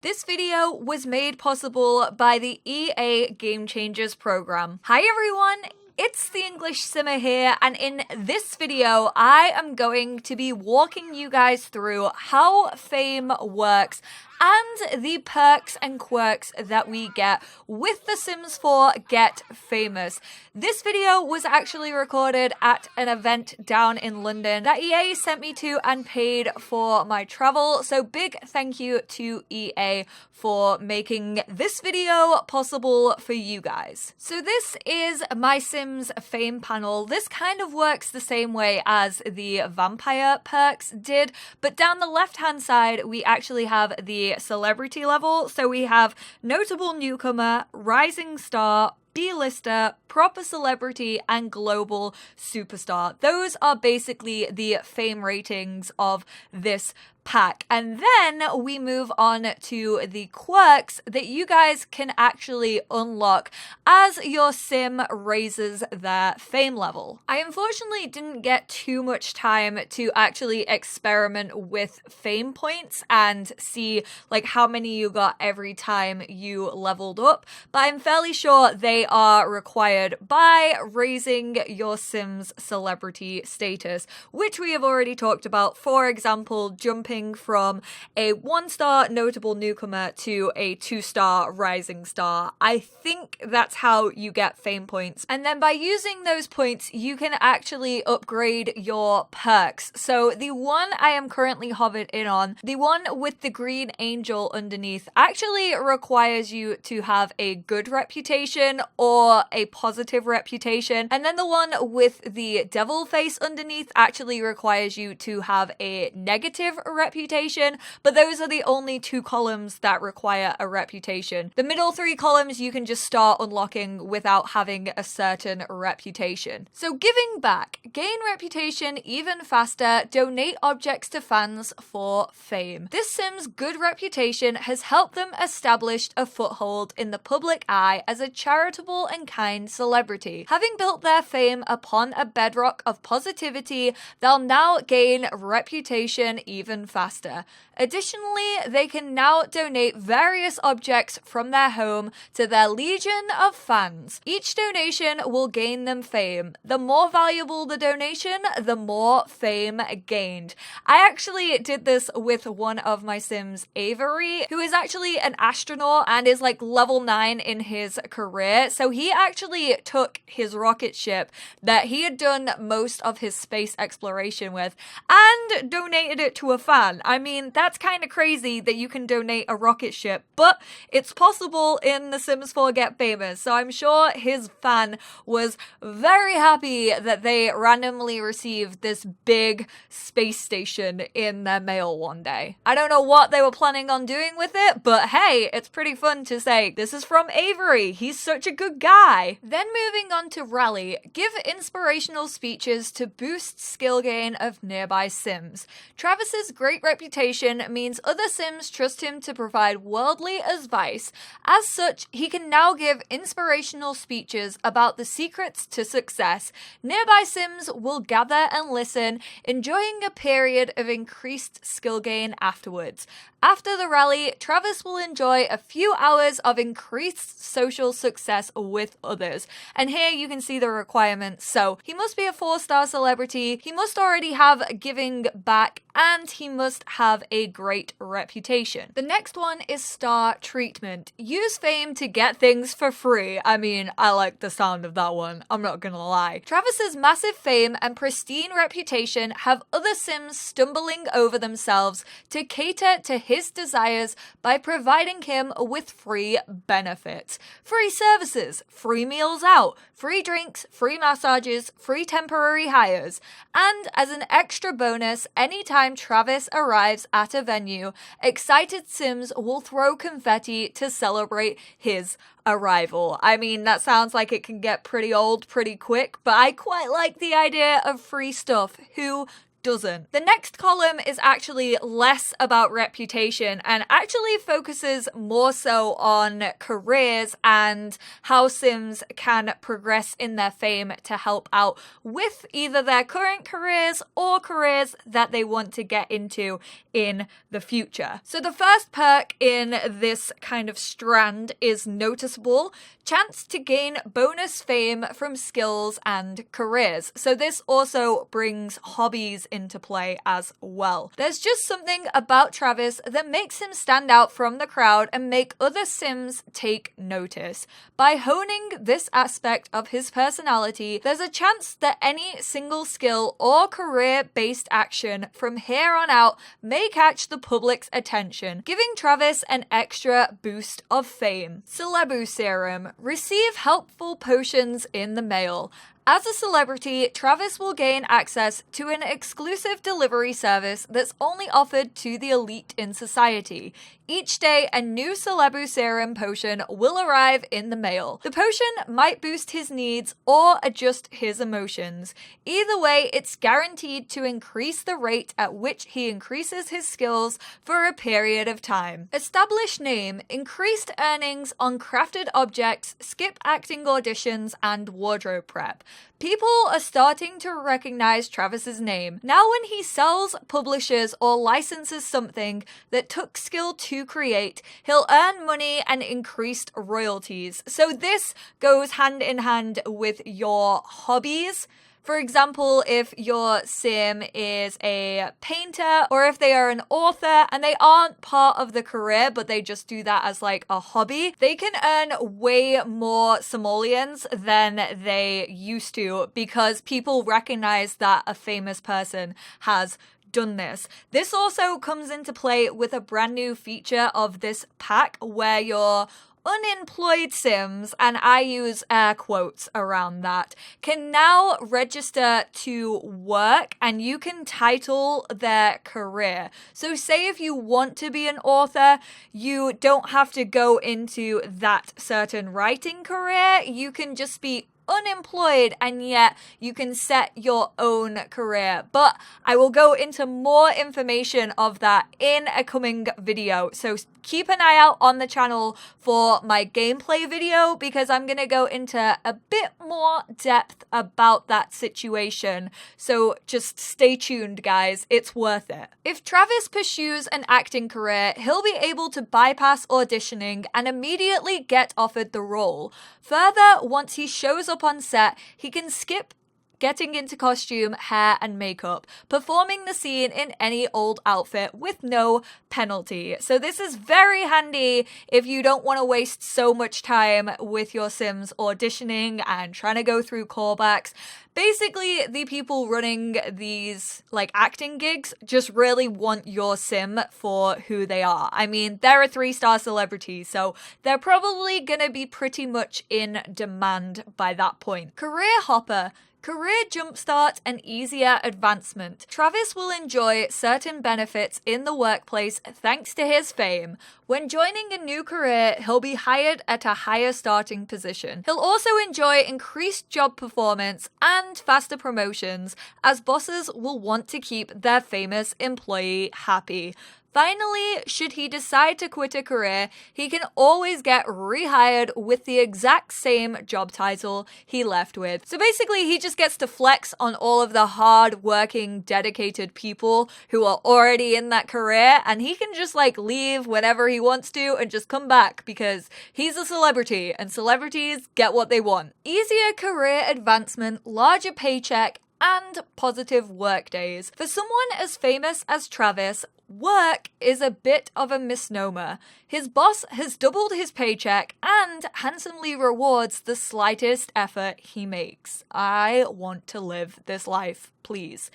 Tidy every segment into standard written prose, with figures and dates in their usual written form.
This video was made possible by the EA Game Changers program. Hi everyone! It's the English Simmer here, and in this video, I am going to be walking you guys through how fame works and the perks and quirks that we get with The Sims 4 Get Famous. This video was actually recorded at an event down in London that EA sent me to and paid for my travel, so big thank you to EA for making this video possible for you guys. So this is my Sims fame panel. This kind of works the same way as the vampire perks did, but down the left hand side we actually have the celebrity level. So we have notable newcomer, rising star, B-lister, proper celebrity, and global superstar. Those are basically the fame ratings of this pack. And then we move on to the quirks that you guys can actually unlock as your sim raises their fame level. I unfortunately didn't get too much time to actually experiment with fame points and see like how many you got every time you leveled up, but I'm fairly sure they are required by raising your sim's celebrity status, which we have already talked about. For example, jumping from a 1-star notable newcomer to a 2-star rising star. I think that's how you get fame points. And then by using those points, you can actually upgrade your perks. So the one I am currently hovered in on, the one with the green angel underneath, actually requires you to have a good reputation or a positive reputation. And then the one with the devil face underneath actually requires you to have a negative reputation, but those are the only 2 columns that require a reputation. The middle 3 columns you can just start unlocking without having a certain reputation. So giving back, gain reputation even faster, donate objects to fans for fame. This Sim's good reputation has helped them establish a foothold in the public eye as a charitable and kind celebrity. Having built their fame upon a bedrock of positivity, they'll now gain reputation even faster. Additionally, they can now donate various objects from their home to their legion of fans. Each donation will gain them fame. The more valuable the donation, the more fame gained. I actually did this with one of my Sims, Avery, who is actually an astronaut and is like level 9 in his career. So he actually took his rocket ship that he had done most of his space exploration with and donated it to a fan. I mean, that's kind of crazy that you can donate a rocket ship, but it's possible in The Sims 4 Get Famous, so I'm sure his fan was very happy that they randomly received this big space station in their mail one day. I don't know what they were planning on doing with it, but hey, it's pretty fun to say, this is from Avery, he's such a good guy. Then moving on to Rally, give inspirational speeches to boost skill gain of nearby Sims. Travis's great reputation means other Sims trust him to provide worldly advice. As such, he can now give inspirational speeches about the secrets to success. Nearby Sims will gather and listen, enjoying a period of increased skill gain afterwards. After the rally, Travis will enjoy a few hours of increased social success with others. And here you can see the requirements. So he must be a 4-star celebrity, he must already have giving back, and he must have a great reputation. The next one is star treatment. Use fame to get things for free. I mean, I like the sound of that one, I'm not gonna lie. Travis's massive fame and pristine reputation have other Sims stumbling over themselves to cater to his desires by providing him with free benefits. Free services, free meals out, free drinks, free massages, free temporary hires. And as an extra bonus, anytime Travis arrives at a venue, excited Sims will throw confetti to celebrate his arrival. I mean, that sounds like it can get pretty old pretty quick, but I quite like the idea of free stuff. Who doesn't. The next column is actually less about reputation and actually focuses more so on careers and how Sims can progress in their fame to help out with either their current careers or careers that they want to get into in the future. So the first perk in this kind of strand is noticeable, chance to gain bonus fame from skills and careers. So this also brings hobbies into play as well. There's just something about Travis that makes him stand out from the crowd and make other Sims take notice. By honing this aspect of his personality, there's a chance that any single skill or career-based action from here on out may catch the public's attention, giving Travis an extra boost of fame. Celebu Serum. Receive helpful potions in the mail. As a celebrity, Travis will gain access to an exclusive delivery service that's only offered to the elite in society. Each day, a new Celebu Serum potion will arrive in the mail. The potion might boost his needs or adjust his emotions. Either way, it's guaranteed to increase the rate at which he increases his skills for a period of time. Established name, increased earnings on crafted objects, skip acting auditions, and wardrobe prep. People are starting to recognize Travis's name. Now when he sells, publishes, or licenses something that took skill to create, he'll earn money and increased royalties. So this goes hand in hand with your hobbies. For example, if your sim is a painter or if they are an author and they aren't part of the career but they just do that as like a hobby, they can earn way more simoleons than they used to because people recognize that a famous person has done this. This also comes into play with a brand new feature of this pack where your unemployed Sims, and I use air quotes around that, can now register to work and you can title their career. So say if you want to be an author, you don't have to go into that certain writing career. You can just be unemployed and yet you can set your own career. But I will go into more information of that in a coming video. So keep an eye out on the channel for my gameplay video because I'm going to go into a bit more depth about that situation. So just stay tuned, guys. It's worth it. If Travis pursues an acting career, he'll be able to bypass auditioning and immediately get offered the role. Further, once he shows up on set, he can skip getting into costume, hair, and makeup, performing the scene in any old outfit with no penalty. So this is very handy if you don't want to waste so much time with your Sims auditioning and trying to go through callbacks. Basically, the people running these like acting gigs just really want your sim for who they are. I mean, they're a 3-star celebrity, so they're probably gonna be pretty much in demand by that point. Career hopper. Career jumpstart and easier advancement. Travis will enjoy certain benefits in the workplace thanks to his fame. When joining a new career, he'll be hired at a higher starting position. He'll also enjoy increased job performance and faster promotions, as bosses will want to keep their famous employee happy. Finally, should he decide to quit a career, he can always get rehired with the exact same job title he left with. So basically, he just gets to flex on all of the hard-working, dedicated people who are already in that career, and he can just like leave whenever he wants to and just come back because he's a celebrity, and celebrities get what they want. Easier career advancement, larger paycheck, and positive work days. For someone as famous as Travis, work is a bit of a misnomer. His boss has doubled his paycheck and handsomely rewards the slightest effort he makes. I want to live this life, please.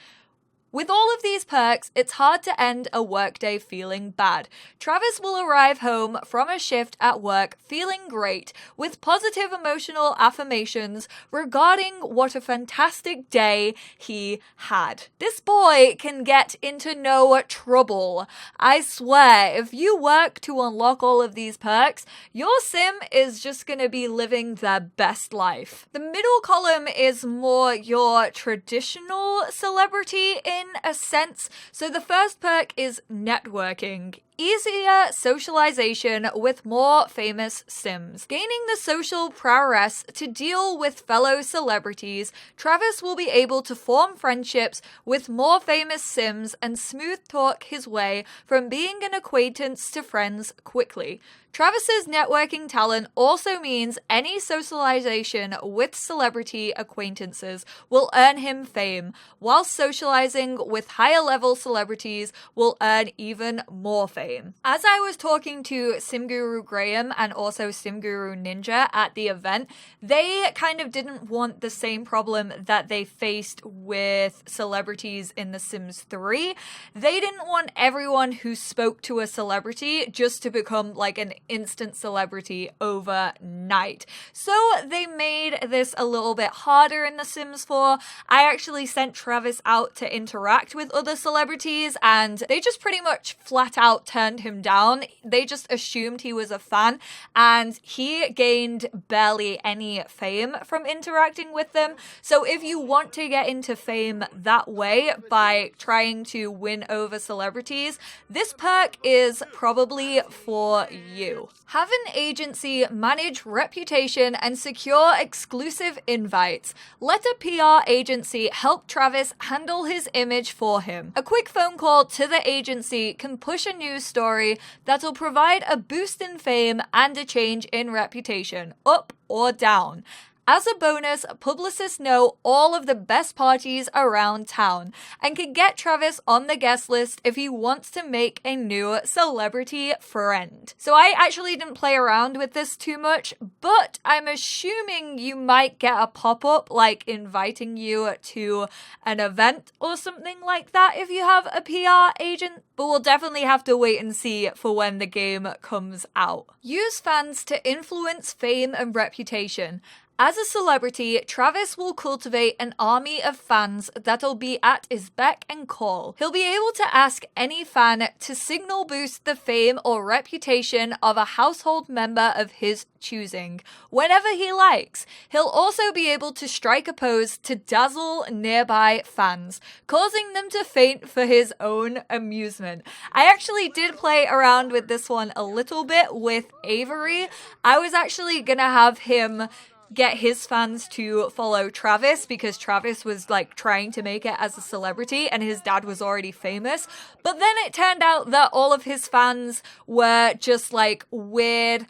With all of these perks, it's hard to end a workday feeling bad. Travis will arrive home from a shift at work feeling great, with positive emotional affirmations regarding what a fantastic day he had. This boy can get into no trouble. I swear, if you work to unlock all of these perks, your sim is just gonna be living their best life. The middle column is more your traditional celebrity in in a sense. So the first perk is networking. Easier socialization with more famous Sims. Gaining the social prowess to deal with fellow celebrities, Travis will be able to form friendships with more famous Sims and smooth talk his way from being an acquaintance to friends quickly. Travis's networking talent also means any socialization with celebrity acquaintances will earn him fame, while socializing with higher level celebrities will earn even more fame. As I was talking to SimGuru Graham and also SimGuru Ninja at the event, they kind of didn't want the same problem that they faced with celebrities in The Sims 3. They didn't want everyone who spoke to a celebrity just to become like an instant celebrity overnight. So they made this a little bit harder in The Sims 4. I actually sent Travis out to interact with other celebrities and they just pretty much flat out turned him down. They just assumed he was a fan and he gained barely any fame from interacting with them. So if you want to get into fame that way by trying to win over celebrities, this perk is probably for you. Have an agency manage reputation and secure exclusive invites. Let a PR agency help Travis handle his image for him. A quick phone call to the agency can push a news story that'll provide a boost in fame and a change in reputation, up or down. As a bonus, publicists know all of the best parties around town and can get Travis on the guest list if he wants to make a new celebrity friend. So I actually didn't play around with this too much, but I'm assuming you might get a pop-up like inviting you to an event or something like that if you have a PR agent, but we'll definitely have to wait and see for when the game comes out. Use fans to influence fame and reputation. As a celebrity, Travis will cultivate an army of fans that'll be at his beck and call. He'll be able to ask any fan to signal boost the fame or reputation of a household member of his choosing, whenever he likes. He'll also be able to strike a pose to dazzle nearby fans, causing them to faint for his own amusement. I actually did play around with this one a little bit with Avery. I was actually gonna have him get his fans to follow Travis because Travis was like trying to make it as a celebrity and his dad was already famous. But then it turned out that all of his fans were just like weird,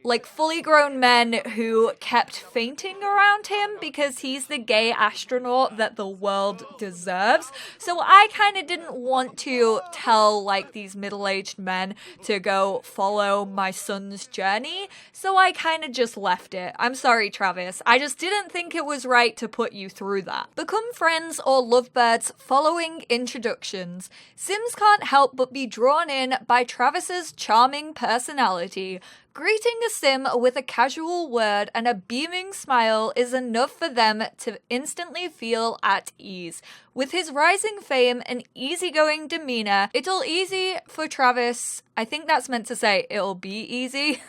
like fully grown men who kept fainting around him because he's the gay astronaut that the world deserves. So I kind of didn't want to tell like these middle-aged men to go follow my son's journey. So I kind of just left it. I'm sorry, Travis. I just didn't think it was right to put you through that. Become friends or lovebirds following introductions. Sims can't help but be drawn in by Travis's charming personality. Greeting a Sim with a casual word and a beaming smile is enough for them to instantly feel at ease. With his rising fame and easygoing demeanor, it'll easy for Travis. I think that's meant to say it'll be easy.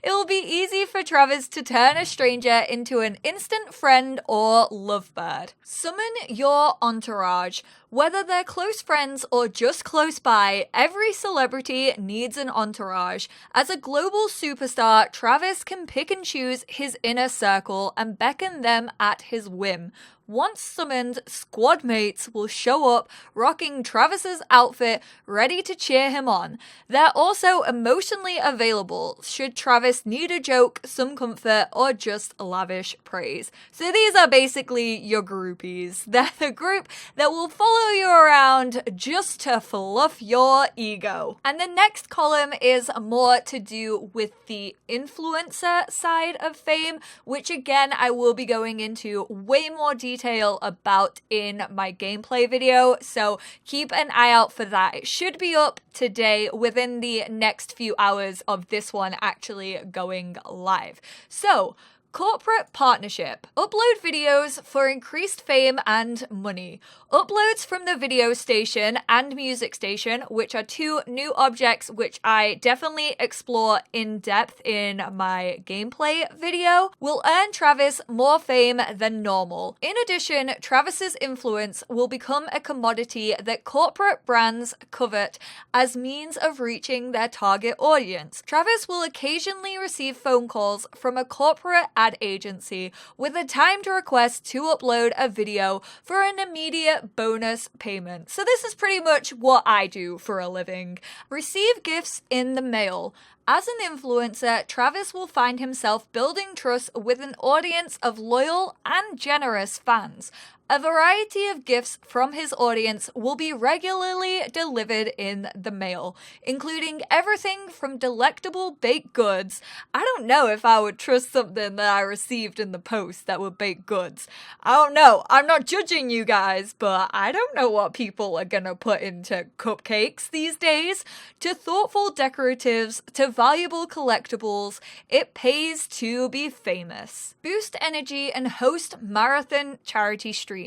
It'll be easy for Travis to turn a stranger into an instant friend or lovebird. Summon your entourage. Whether they're close friends or just close by, every celebrity needs an entourage. As a global superstar, Travis can pick and choose his inner circle and beckon them at his whim. Once summoned, squad mates will show up rocking Travis's outfit, ready to cheer him on. They're also emotionally available should Travis need a joke, some comfort, or just lavish praise. So these are basically your groupies. They're the group that will follow you around just to fluff your ego. And the next column is more to do with the influencer side of fame, which again I will be going into way more detail about in my gameplay video, so keep an eye out for that. It should be up today within the next few hours of this one actually going live. So, Corporate partnership. Upload videos for increased fame and money. Uploads from the video station and music station, which are two new objects which I definitely explore in depth in my gameplay video, will earn Travis more fame than normal. In addition, Travis's influence will become a commodity that corporate brands covet as means of reaching their target audience. Travis will occasionally receive phone calls from a corporate ad agency with a timed request to upload a video for an immediate bonus payment. So this is pretty much what I do for a living. Receive gifts in the mail. As an influencer, Travis will find himself building trust with an audience of loyal and generous fans. A variety of gifts from his audience will be regularly delivered in the mail, including everything from delectable baked goods. I don't know if I would trust something that I received in the post that were baked goods. I don't know. I'm not judging you guys, but I don't know what people are gonna put into cupcakes these days. To thoughtful decoratives, to valuable collectibles, it pays to be famous. Boost energy and host marathon charity streams.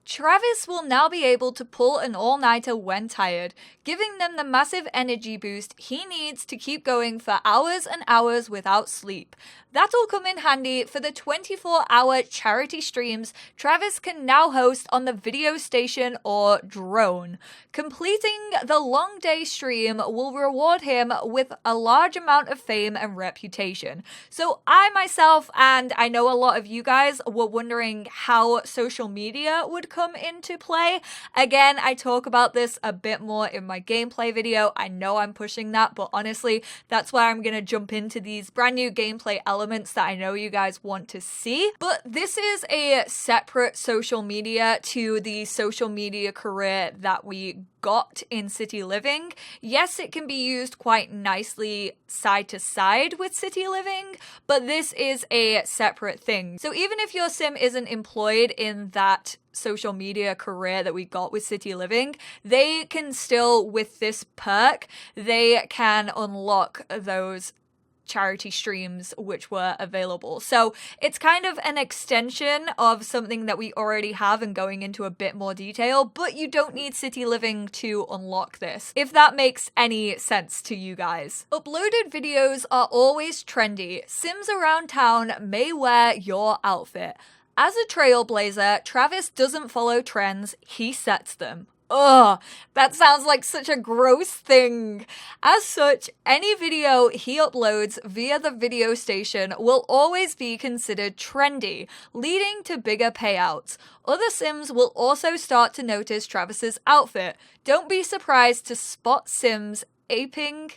Travis will now be able to pull an all-nighter when tired, giving them the massive energy boost he needs to keep going for hours and hours without sleep. That'll come in handy for the 24-hour charity streams Travis can now host on the video station or drone. Completing the long day stream will reward him with a large amount of fame and reputation. So I myself, and I know a lot of you guys, were wondering how social media would come into play. Again, I talk about this a bit more in my gameplay video. I know I'm pushing that, but honestly, that's where I'm going to jump into these brand new gameplay elements that I know you guys want to see. But this is a separate social media to the social media career that we got in City Living. Yes, it can be used quite nicely side to side with City Living, but this is a separate thing. So even if your sim isn't employed in that social media career that we got with City Living, they can still, with this perk, they can unlock those charity streams which were available. So it's kind of an extension of something that we already have and going into a bit more detail, but you don't need City Living to unlock this, if that makes any sense to you guys. Uploaded videos are always trendy. Sims around town may wear your outfit. As a trailblazer, Travis doesn't follow trends, he sets them. Ugh, that sounds like such a gross thing. As such, any video he uploads via the video station will always be considered trendy, leading to bigger payouts. Other Sims will also start to notice Travis's outfit. Don't be surprised to spot Sims aping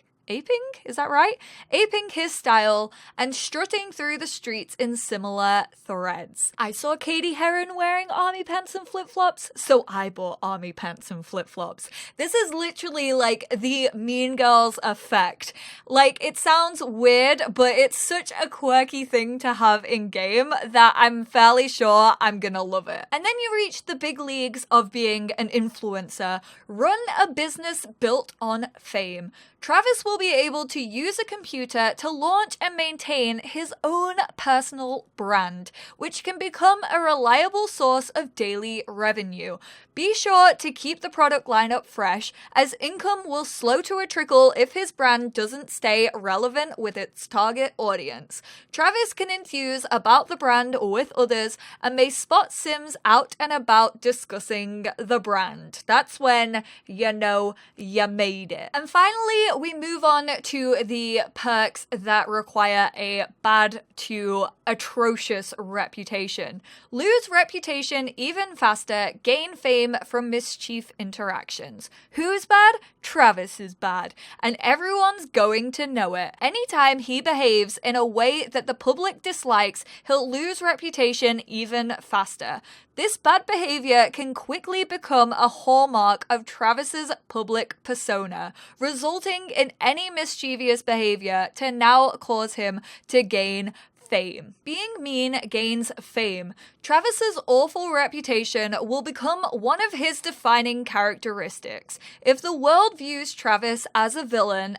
his style and strutting through the streets in similar threads. I saw Katie Heron wearing army pants and flip-flops, so I bought army pants and flip-flops. This is literally like the Mean Girls effect. Like, it sounds weird, but it's such a quirky thing to have in game that I'm fairly sure I'm gonna love it. And then you reach the big leagues of being an influencer. Run a business built on fame. Travis will be able to use a computer to launch and maintain his own personal brand, which can become a reliable source of daily revenue. Be sure to keep the product lineup fresh, as income will slow to a trickle if his brand doesn't stay relevant with its target audience. Travis can enthuse about the brand with others and may spot Sims out and about discussing the brand. That's when you know you made it. And finally, we move on to the perks that require a bad to atrocious reputation. Lose reputation even faster, gain fame from mischief interactions. Who's bad? Travis is bad, and everyone's going to know it. Anytime he behaves in a way that the public dislikes, he'll lose reputation even faster. This bad behavior can quickly become a hallmark of Travis's public persona, resulting in any mischievous behavior to now cause him to gain fame. Being mean gains fame. Travis's awful reputation will become one of his defining characteristics. If the world views Travis as a villain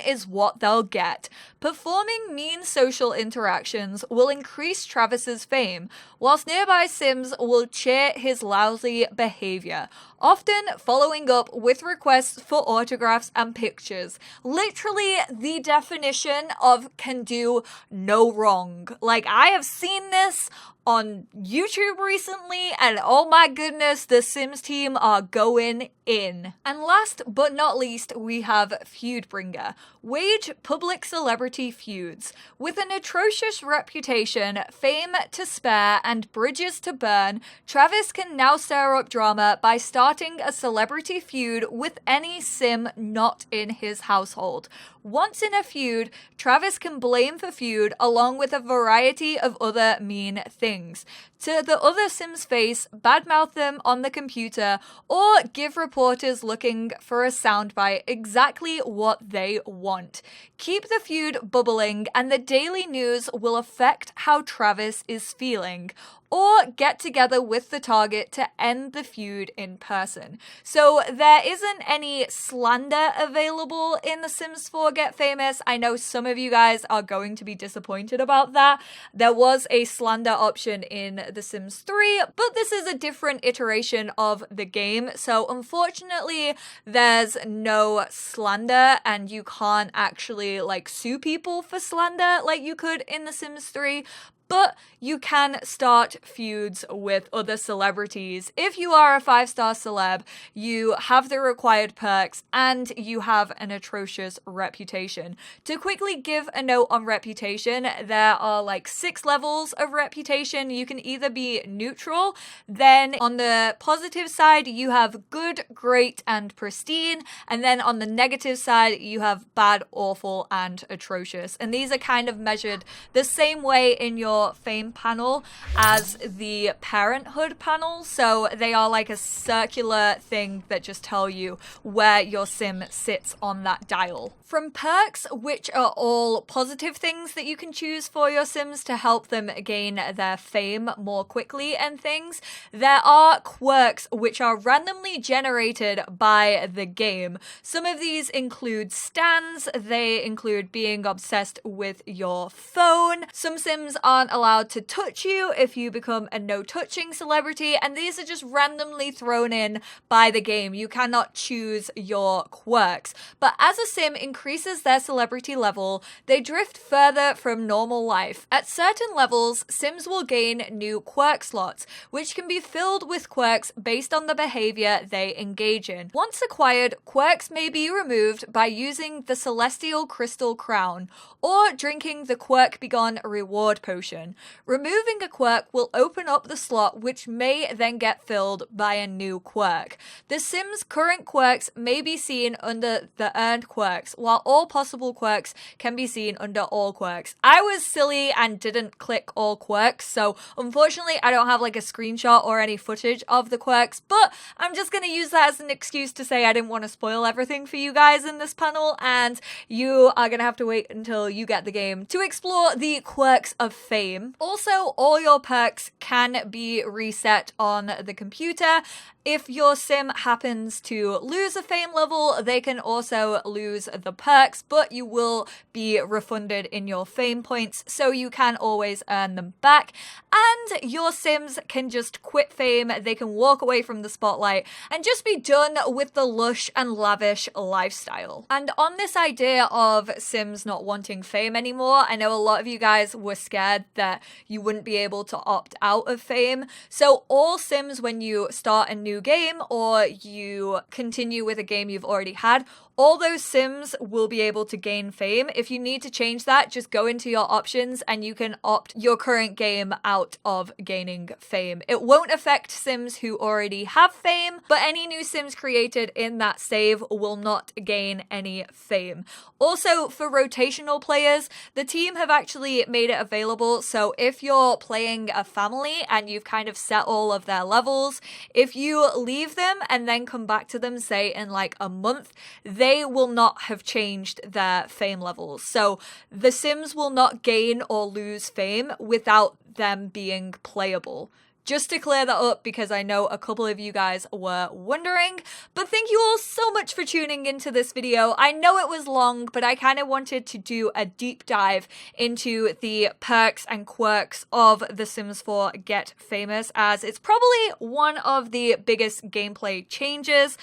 is what they'll get. Performing mean social interactions will increase Travis's fame, whilst nearby Sims will cheer his lousy behavior, often following up with requests for autographs and pictures. Literally the definition of can do no wrong. Like, I have seen this on YouTube recently, and oh my goodness, the Sims team are going in. And last but not least, we have Feudbringer. Wage public celebrity feuds. With an atrocious reputation, fame to spare, and bridges to burn, Travis can now stir up drama by starting a celebrity feud with any Sim not in his household. Once in a feud, Travis can blame the feud along with a variety of other mean things. To the other Sims' face, badmouth them on the computer, or give reporters looking for a soundbite exactly what they want. Keep the feud bubbling, and the daily news will affect how Travis is feeling. Or get together with the target to end the feud in person. So there isn't any slander available in The Sims 4 Get Famous. I know some of you guys are going to be disappointed about that. There was a slander option in The Sims 3, but this is a different iteration of the game. So unfortunately, there's no slander, and you can't actually sue people for slander like you could in The Sims 3. But you can start feuds with other celebrities. If you are a 5-star celeb, you have the required perks, and you have an atrocious reputation. To quickly give a note on reputation, there are 6 levels of reputation. You can either be neutral, then on the positive side, you have good, great, and pristine, and then on the negative side, you have bad, awful, and atrocious. And these are kind of measured the same way in your fame panel as the parenthood panel, so they are like a circular thing that just tell you where your Sim sits on that dial. From perks, which are all positive things that you can choose for your Sims to help them gain their fame more quickly and things, there are quirks which are randomly generated by the game. Some of these include stands, they include being obsessed with your phone. Some Sims aren't allowed to touch you if you become a no-touching celebrity, and these are just randomly thrown in by the game. You cannot choose your quirks. But as a Sim increases their celebrity level, they drift further from normal life. At certain levels, Sims will gain new quirk slots, which can be filled with quirks based on the behavior they engage in. Once acquired, quirks may be removed by using the Celestial Crystal Crown, or drinking the Quirk Begone reward potion. Removing a quirk will open up the slot, which may then get filled by a new quirk. The Sims' current quirks may be seen under the earned quirks, while all possible quirks can be seen under all quirks. I was silly and didn't click all quirks, so unfortunately I don't have a screenshot or any footage of the quirks, but I'm just going to use that as an excuse to say I didn't want to spoil everything for you guys in this panel, and you are going to have to wait until you get the game to explore the quirks of fame. Also, all your perks can be reset on the computer. If your Sim happens to lose a fame level, they can also lose the perks, but you will be refunded in your fame points, so you can always earn them back. And your Sims can just quit fame, they can walk away from the spotlight, and just be done with the lush and lavish lifestyle. And on this idea of Sims not wanting fame anymore, I know a lot of you guys were scared that you wouldn't be able to opt out of fame. So all Sims, when you start a new game or you continue with a game you've already had, all those Sims will be able to gain fame. If you need to change that, just go into your options and you can opt your current game out of gaining fame. It won't affect Sims who already have fame, but any new Sims created in that save will not gain any fame. Also, for rotational players, the team have actually made it available level. So if you're playing a family and you've kind of set all of their levels, if you leave them and then come back to them, say in like a month, they will not have changed their fame levels. So the Sims will not gain or lose fame without them being playable. Just to clear that up, because I know a couple of you guys were wondering. But thank you all so much for tuning into this video. I know it was long, but I kind of wanted to do a deep dive into the perks and quirks of The Sims 4 Get Famous, as it's probably one of the biggest gameplay changes.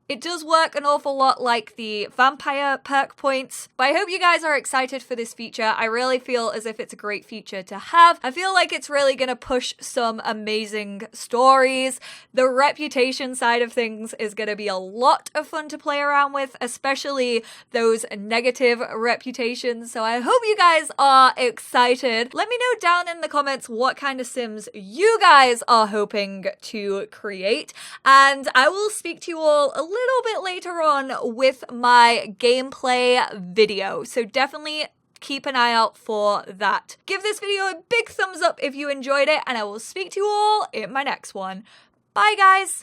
It does work an awful lot like the vampire perk points, but I hope you guys are excited for this feature. I really feel as if it's a great feature to have. I feel like it's really gonna push some amazing stories. The reputation side of things is gonna be a lot of fun to play around with, especially those negative reputations. So I hope you guys are excited. Let me know down in the comments what kind of Sims you guys are hoping to create, and I will speak to you all a little bit later on with my gameplay video. So definitely keep an eye out for that. Give this video a big thumbs up if you enjoyed it, and I will speak to you all in my next one. Bye guys!